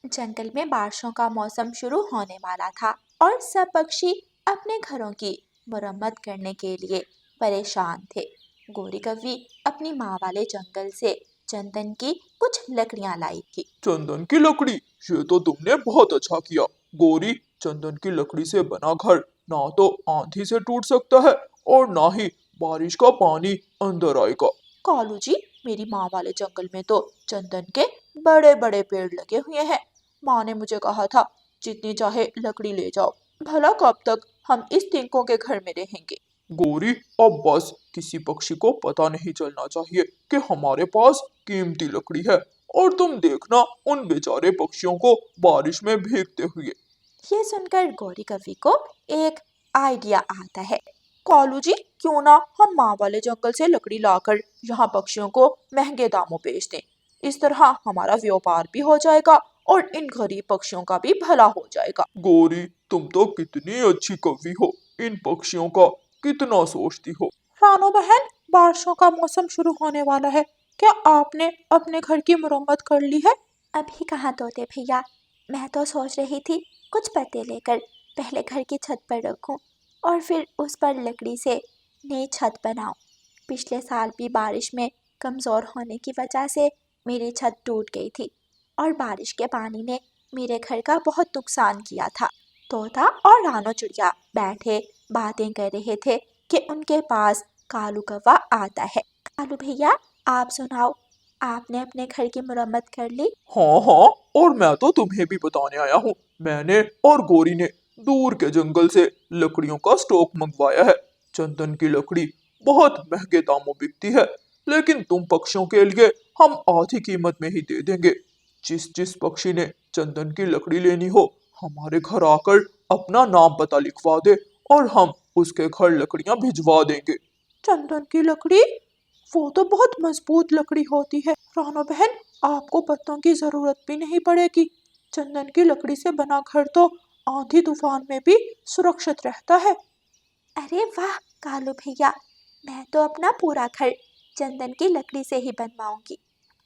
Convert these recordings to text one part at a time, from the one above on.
जंगल में बारिशों का मौसम शुरू होने वाला था और सब पक्षी अपने घरों की मरम्मत करने के लिए परेशान थे। गोरी कौवी अपनी माँ वाले जंगल से चंदन की कुछ लकड़ियाँ लाई थी। चंदन की लकड़ी, ये तो तुमने बहुत अच्छा किया। गोरी, चंदन की लकड़ी से बना घर ना तो आंधी से टूट सकता है और ना ही बारिश का पानी अंदर आएगा। कालू जी, मेरी माँ वाले जंगल में तो चंदन के बड़े बड़े पेड़ लगे हुए हैं। माँ ने मुझे कहा था जितनी चाहे लकड़ी ले जाओ, भला कब तक हम इस तिनकों के घर में रहेंगे। गोरी, अब बस किसी पक्षी को पता नहीं चलना चाहिए कि हमारे पास कीमती लकड़ी है, और तुम देखना उन बेचारे पक्षियों को बारिश में भीगते हुए। ये सुनकर गौरी कवि को एक आइडिया आता है। कालू जी, क्यों ना हम माँ वाले जंगल से लकड़ी लाकर यहाँ पक्षियों को महंगे दामों बेच दें। इस तरह हमारा व्यापार भी हो जाएगा और इन गरीब पक्षियों का भी भला हो जाएगा। गोरी, तुम तो कितनी अच्छी कवि हो, इन पक्षियों का कितना सोचती हो। रानो बहन, बारिशों का मौसम शुरू होने वाला है। क्या आपने अपने घर की मरम्मत कर ली है? अभी कहाँ तोते भैया, मैं तो सोच रही थी कुछ पत्ते लेकर पहले घर की छत पर रखूं और फिर उस पर लकड़ी से नई छत बनाऊं। पिछले साल भी बारिश में कमज़ोर होने की वजह से मेरी छत टूट गई थी और बारिश के पानी ने मेरे घर का बहुत नुकसान किया था। तोता और रानो चिड़िया बैठे बातें कर रहे थे कि उनके पास कालू कौवा आता है। कालू भैया, आप सुनाओ, आपने अपने घर की मरम्मत कर ली? हाँ हाँ, और मैं तो तुम्हें भी बताने आया हूँ। मैंने और गोरी ने दूर के जंगल से लकड़ियों का स्टॉक मंगवाया है। चंदन की लकड़ी बहुत महंगे दामों बिकती है, लेकिन तुम पक्षियों के लिए हम आधी कीमत में ही दे देंगे। जिस जिस पक्षी ने चंदन की लकड़ी लेनी हो, हमारे घर आकर अपना नाम पता लिखवा दे और हम उसके घर लकड़ियां भिजवा देंगे। चंदन की लकड़ी? वो तो बहुत मजबूत लकड़ी होती है। रानो बहन, आपको पत्तों की जरूरत भी नहीं पड़ेगी। चंदन की लकड़ी से बना घर तो आंधी तूफान में भी सुरक्षित रहता है। अरे वाह कालू भैया, मैं तो अपना पूरा घर चंदन की लकड़ी से ही बनवाऊंगी।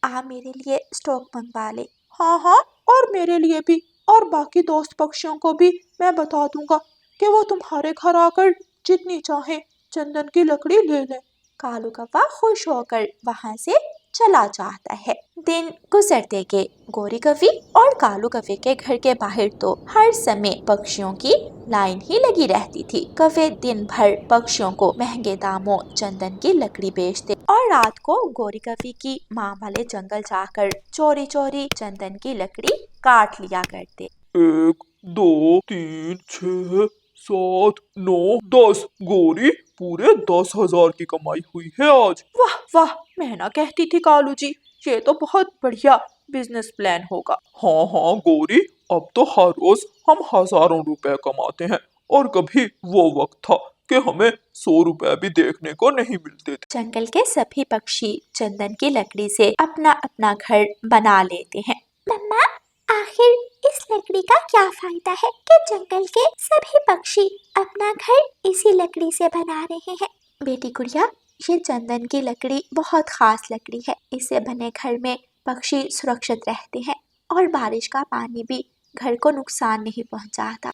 आप मेरे लिए स्टॉक मंगवा ले। हाँ हाँ, और मेरे लिए भी, और बाकी दोस्त पक्षियों को भी मैं बता दूंगा कि वो तुम्हारे घर आकर जितनी चाहे चंदन की लकड़ी ले लें। कालू कौवा खुश होकर वहां से चला जाता है। दिन गुजरते गए। गोरी कौवी और कालू कौवे के घर के बाहर तो हर समय पक्षियों की लाइन ही लगी रहती थी। कौवे दिन भर पक्षियों को महंगे दामों चंदन की लकड़ी बेचते और रात को गोरी कौवी की माँ वाले जंगल जाकर चोरी चोरी चंदन की लकड़ी काट लिया करते। 1 2 3 6 7 9 10। गोरी, पूरे 10,000 की कमाई हुई है आज। वाह वाह, मैं ना कहती थी कालू जी, ये तो बहुत बढ़िया बिजनेस प्लान होगा। हाँ हाँ गोरी, अब तो हर रोज हम हजारों रुपए कमाते हैं, और कभी वो वक्त था कि हमें 100 रुपए भी देखने को नहीं मिलते थे। जंगल के सभी पक्षी चंदन की लकड़ी से अपना अपना घर बना लेते हैं। मम्मा, आखिर इस लकड़ी का क्या फायदा है कि जंगल के सभी पक्षी अपना घर इसी लकड़ी से बना रहे हैं? बेटी गुड़िया, ये चंदन की लकड़ी बहुत खास लकड़ी है। इससे बने घर में पक्षी सुरक्षित रहते हैं और बारिश का पानी भी घर को नुकसान नहीं पहुंचाता।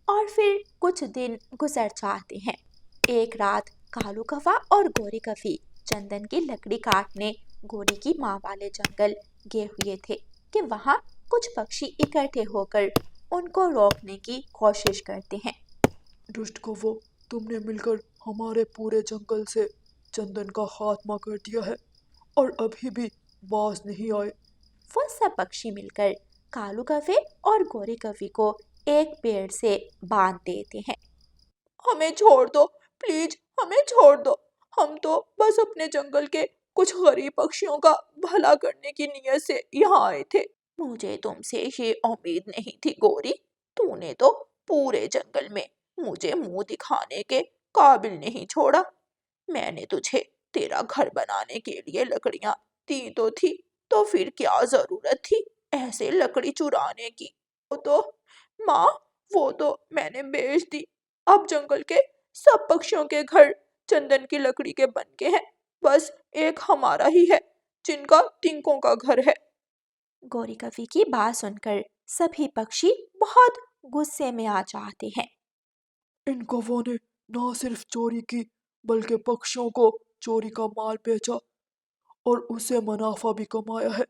और फिर कुछ दिन गुजर जाते हैं। एक रात कालू कौवा और गोरी कौवी चंदन की लकड़ी काटने गोरी की माँ वाले जंगल गए हुए थे कि वहाँ कुछ पक्षी इकट्ठे होकर उनको रोकने की कोशिश करते हैं। दुष्ट कौवो, तुमने मिलकर हमारे पूरे जंगल से चंदन का खात्मा कर दिया है, और अभी भी बाज नहीं आए। वो सब पक्षी मिलकर कालू कौवे और गोरी कौवी को एक पेड़ से बांध देते हैं। हमें छोड़ दो, प्लीज हमें छोड़ दो। हम तो बस अपने जंगल के कुछ गरीब पक्षियों का भला करने की नीयत से यहाँ आए थे। मुझे तुमसे ये उम्मीद नहीं थी गोरी। तूने तो पूरे जंगल में मुझे मुंह दिखाने के काबिल नहीं छोड़ा। मैंने तुझे तेरा घर बनाने के लिए लकड़ियां दी तो फिर क्या जरूरत थी ऐसे लकड़ी चुराने की? माँ, वो तो मैंने बेच दी। अब जंगल के सब पक्षियों के घर चंदन की लकड़ी के बन के हैं। बस एक हमारा ही है जिनका तिनकों का घर है। गोरी कौवी की बात सुनकर सभी पक्षी बहुत गुस्से में आ जाते हैं। इन कौवों ने न सिर्फ चोरी की बल्कि पक्षियों को चोरी का माल बेचा और उससे मुनाफा भी कमाया है।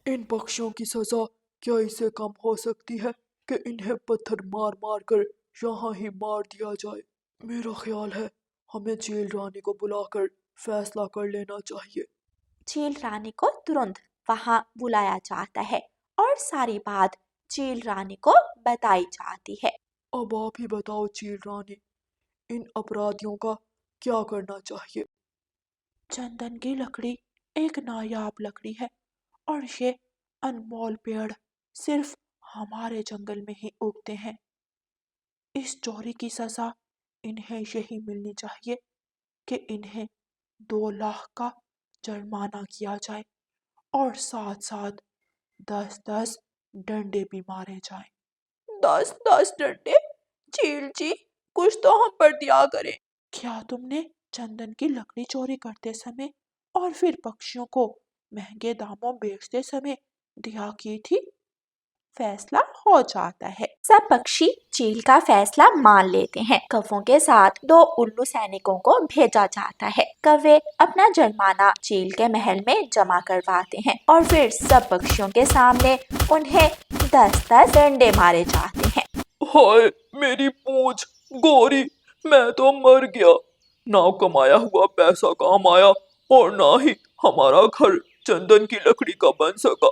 इन पक्षियों की सजा क्या इससे कम हो सकती है कि इन्हें पत्थर मार मार कर यहाँ ही मार दिया जाए। मेरा ख्याल है हमें चील रानी को बुलाकर फैसला कर लेना चाहिए। चील रानी को तुरंत वहां बुलाया जाता है और सारी बात चील रानी को बताई जाती है। अब आप ही बताओ चील रानी, इन अपराधियों का क्या करना चाहिए। चंदन की लकड़ी एक नायाब लकड़ी है और ये अनमोल पेड़ सिर्फ हमारे जंगल में ही उगते हैं। इस चोरी की सजा इन्हें यही मिलनी चाहिए कि इन्हें 2 लाख का जुर्माना किया जाए और साथ साथ 10-10 डंडे भी मारे जाएं। 10-10 डंडे? चील जी, कुछ तो हम पर दिया करें। क्या तुमने चंदन की लकड़ी चोरी करते समय और फिर पक्षियों को महंगे दामों बेचते समय दिया की थी? फैसला हो जाता है। सब पक्षी चील का फैसला मान लेते हैं। कौवों के साथ 2 उल्लू सैनिकों को भेजा जाता है। कौवे अपना जुर्माना चील के महल में जमा करवाते हैं और फिर सब पक्षियों के सामने उन्हें 10-10 डंडे मारे जाते हैं। हाय मेरी पूंछ, गोरी, मैं तो मर गया। ना कमाया हुआ पैसा काम आया और ना ही हमारा घर चंदन की लकड़ी का बन सका।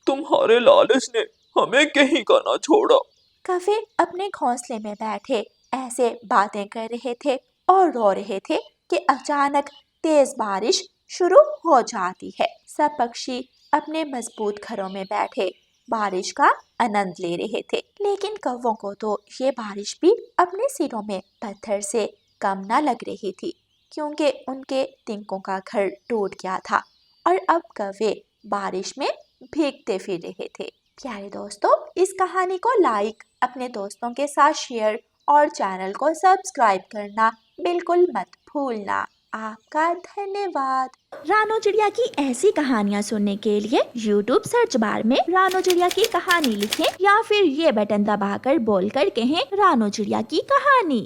तुम्हारे लालच ने हमें कहीं का ना छोड़ा। कौवे अपने घोंसले में बैठे ऐसे बातें कर रहे थे और रो रहे थे कि अचानक तेज बारिश शुरू हो जाती है। सब पक्षी अपने मजबूत घरों में बैठे बारिश का आनंद ले रहे थे, लेकिन कौवों को तो ये बारिश भी अपने सिरों में पत्थर से कम न लग रही थी, क्योंकि उनके तिनकों का घर टूट गया था और अब कौवे बारिश में भीगते फिर रहे थे। प्यारे दोस्तों, इस कहानी को लाइक, अपने दोस्तों के साथ शेयर और चैनल को सब्सक्राइब करना बिल्कुल मत भूलना। आपका धन्यवाद। रानो चिड़िया की ऐसी कहानियाँ सुनने के लिए YouTube सर्च बार में रानो चिड़िया की कहानी लिखें या फिर ये बटन दबाकर बोलकर कहें रानो चिड़िया की कहानी।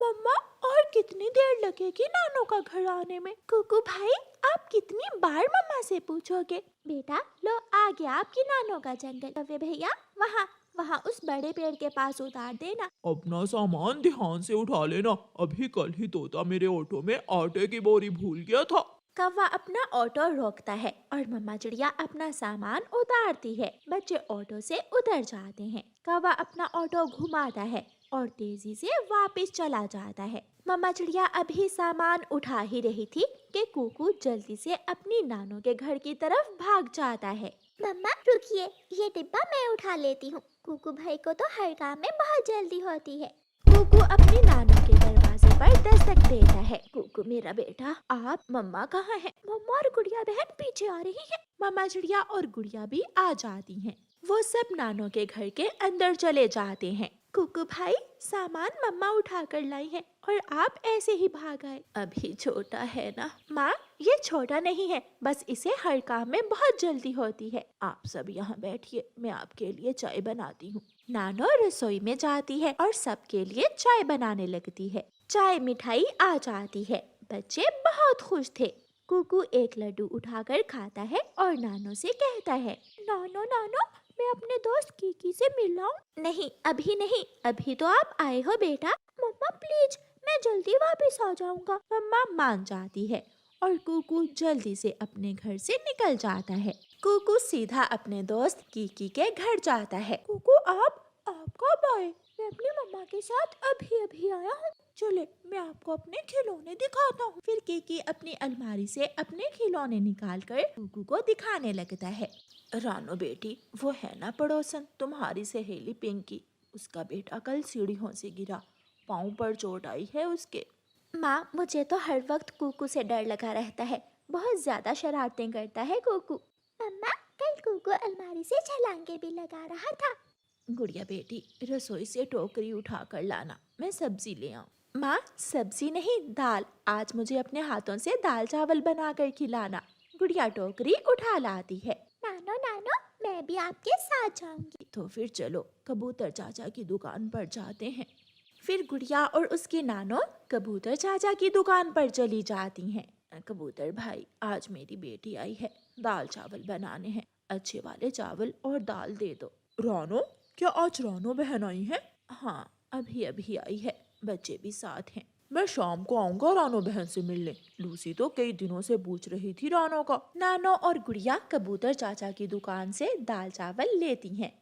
मम्मा, और कितनी देर लगेगी नानों का घर आने में? कुकू भाई, आप कितनी बार मम्मा से पूछोगे? बेटा लो, आ गया आपकी नानों का जंगल। कौवे भैया, वहाँ वहाँ उस बड़े पेड़ के पास उतार देना। अपना सामान ध्यान से उठा लेना। अभी कल ही तोता मेरे ऑटो में आटे की बोरी भूल गया था। कौवा अपना ऑटो रोकता है और मम्मा चिड़िया अपना सामान उतारती है। बच्चे ऑटो से उतर जाते हैं। कौवा अपना ऑटो घुमाता है और तेजी से वापस चला जाता है। मम्मा चिड़िया अभी सामान उठा ही रही थी कि कुकू जल्दी से अपनी नानों के घर की तरफ भाग जाता है। मम्मा रुकिए, ये डिब्बा मैं उठा लेती हूँ। कुकू भाई को तो हर काम में बहुत जल्दी होती है। कुकू अपनी नानों के दरवाजे पर दस्तक देता है। कुकू मेरा बेटा, आप? मम्मा कहाँ है? मम्मा और गुड़िया बहन पीछे आ रही है। मम्मा चिड़िया और गुड़िया भी आ जाती हैं। वो सब नानों के घर के अंदर चले जाते हैं। कुकू भाई, सामान मम्मा उठा कर लाई है और आप ऐसे ही भाग आए। अभी छोटा है ना? माँ, ये छोटा नहीं है, बस इसे हर काम में बहुत जल्दी होती है। आप सब यहाँ बैठिए, मैं आपके लिए चाय बनाती हूँ। नानो रसोई में जाती है और सबके लिए चाय बनाने लगती है। चाय मिठाई आ जाती है। बच्चे बहुत खुश थे। कुकू एक लड्डू उठाकर खाता है और नानो से कहता है, नानो नानो, मैं अपने दोस्त कीकी से मिल आऊं? नहीं, अभी नहीं, अभी तो आप आए हो बेटा। मम्मा प्लीज, मैं जल्दी वापस आ जाऊंगा। मम्मा मान जाती है और कुकू जल्दी से अपने घर से निकल जाता है। कुकू सीधा अपने दोस्त कीकी के घर जाता है। कुकू, आप कब आए? मैं अपनी मम्मा के साथ अभी अभी आया हूँ। चले, मैं आपको अपने खिलौने दिखाता हूँ। फिर कीकी अपनी अलमारी से अपने खिलौने निकालकर कुकू को दिखाने लगता है। रानो बेटी, वो है ना पड़ोसन तुम्हारी सहेली पिंकी, उसका बेटा कल सीढ़ियों से गिरा, पाँव पर चोट आई है उसके। माँ, मुझे तो हर वक्त कुकू से डर लगा रहता है, बहुत ज्यादा शरारतें करता है कुकू। मम्मा, कल कुकू अलमारी से छलांगे भी लगा रहा था। गुड़िया बेटी, रसोई से टोकरी उठा कर लाना, मैं सब्जी ले आऊं। माँ, सब्जी नहीं, दाल। आज मुझे अपने हाथों से दाल चावल बनाकर खिलाना। गुड़िया टोकरी उठा लाती है। नानो नानो, मैं भी आपके साथ जाऊंगी। तो फिर चलो कबूतर चाचा की दुकान पर जाते हैं। फिर गुड़िया और उसकी नानो कबूतर चाचा की दुकान पर चली जाती हैं। कबूतर भाई, आज मेरी बेटी आई है, दाल चावल बनाने हैं, अच्छे वाले चावल और दाल दे दो। रानो, क्या आज रानो बहन आई है? हाँ, अभी अभी आई है, बच्चे भी साथ हैं। मैं शाम को आऊंगा रानो बहन से मिलने। लूसी तो कई दिनों से पूछ रही थी रानो का। नानो और गुड़िया कबूतर चाचा की दुकान से दाल चावल लेती हैं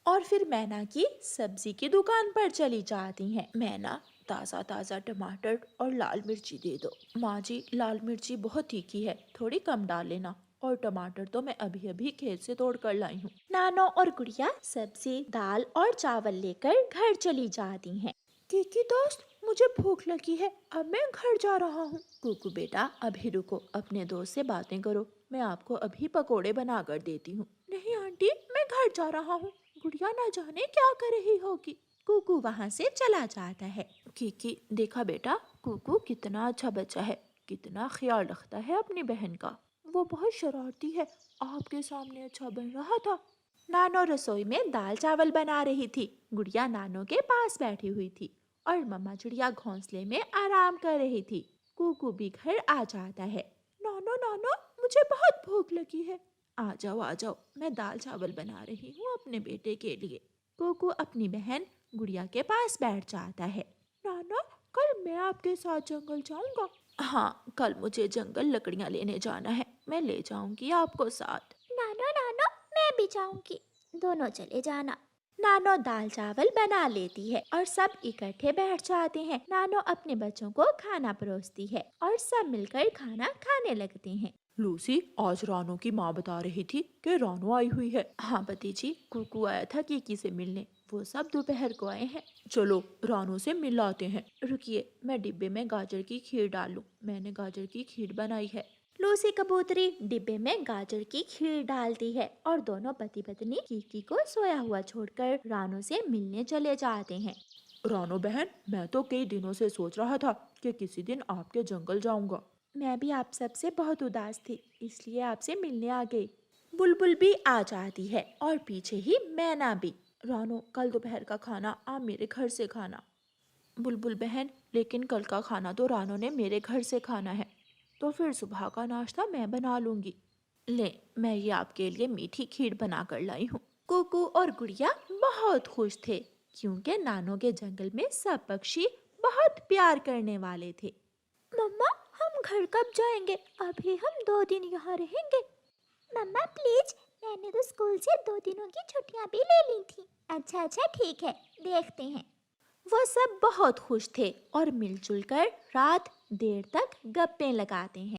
और फिर मैना की सब्जी की दुकान पर चली जाती हैं। मैना, ताज़ा ताज़ा टमाटर और लाल मिर्ची दे दो। माँ जी, लाल मिर्ची बहुत तीखी है, थोड़ी कम डाल लेना। और टमाटर तो मैं अभी अभी खेत से तोड़ कर लाई हूँ। नानो और गुड़िया सब्जी, दाल और चावल लेकर घर चली जाती हैं। कीकी दोस्त, मुझे भूख लगी है, अब मैं घर जा रहा हूँ। कुकू बेटा, अभी रुको, अपने दोस्त से बातें करो, मैं आपको अभी पकोड़े बना कर देती हूँ। नहीं आंटी, मैं घर जा रहा हूँ, गुड़िया ना जाने क्या कर रही होगी। कुकू वहाँ से चला जाता है। कीकी, देखा बेटा, कुकू कितना अच्छा बच्चा है, कितना ख्याल रखता है अपनी बहन का। वो बहुत शरारती है, आपके सामने अच्छा बन रहा था। नानो रसोई में दाल चावल बना रही थी। गुड़िया नानो के पास बैठी हुई थी और मम्मा चिड़िया घोंसले में आराम कर रही थी। कुकू भी घर आ जाता है। नानो नानो, मुझे बहुत भूख लगी है। आ जाओ, मैं दाल चावल बना रही हूँ अपने बेटे के लिए। कुकू अपनी बहन गुड़िया के पास बैठ जाता है। नाना, कल मैं आपके साथ जंगल जाऊंगा। हाँ, कल मुझे जंगल लकड़ियाँ लेने जाना है, मैं ले जाऊंगी आपको साथ। नानो नानो, मैं भी जाऊंगी, दोनों चले जाना। नानो दाल चावल बना लेती है और सब इकट्ठे बैठ जाते हैं। नानो अपने बच्चों को खाना परोसती है और सब मिलकर खाना खाने लगते हैं। लूसी, आज रानो की माँ बता रही थी कि रानो आई हुई है। हाँ भतीजी, कुकू आया था कीकी से मिलने, वो सब दोपहर को आए हैं। चलो रानो से मिल आते हैं। रुकिए, मैं डिब्बे में गाजर की खीर डाल लूं, मैंने गाजर की खीर बनाई है। लूसी कबूतरी डिब्बे में गाजर की खीर डालती है और दोनों पति पत्नी कीकी को सोया हुआ छोड़कर रानो से मिलने चले जाते हैं। रानो बहन, मैं तो कई दिनों से सोच रहा था कि किसी दिन आपके जंगल जाऊंगा। मैं भी आप सबसे बहुत उदास थी, इसलिए आपसे मिलने आ गई। बुलबुल भी आ जाती है और पीछे ही मैना भी। रानो, कल दोपहर का खाना आप मेरे घर से खाना। बुलबुल बहन, लेकिन कल का खाना तो रानो ने मेरे घर से खाना है, तो फिर सुबह का नाश्ता मैं बना लूंगी। ले, मैं ये आपके लिए मीठी खीर बना कर लाई हूँ। कुकू और गुड़िया बहुत खुश थे क्योंकि नानो के जंगल में सब पक्षी बहुत प्यार करने वाले थे। मम्मा, हम घर कब जाएंगे? अभी हम 2 दिन यहाँ रहेंगे। मम्मा प्लीज, मैंने तो स्कूल से 2 दिनों की छुट्टियाँ भी ले ली थी। अच्छा ठीक है, देखते हैं। वो सब बहुत खुश थे और मिलजुल कर रात देर तक गप्पे लगाते हैं।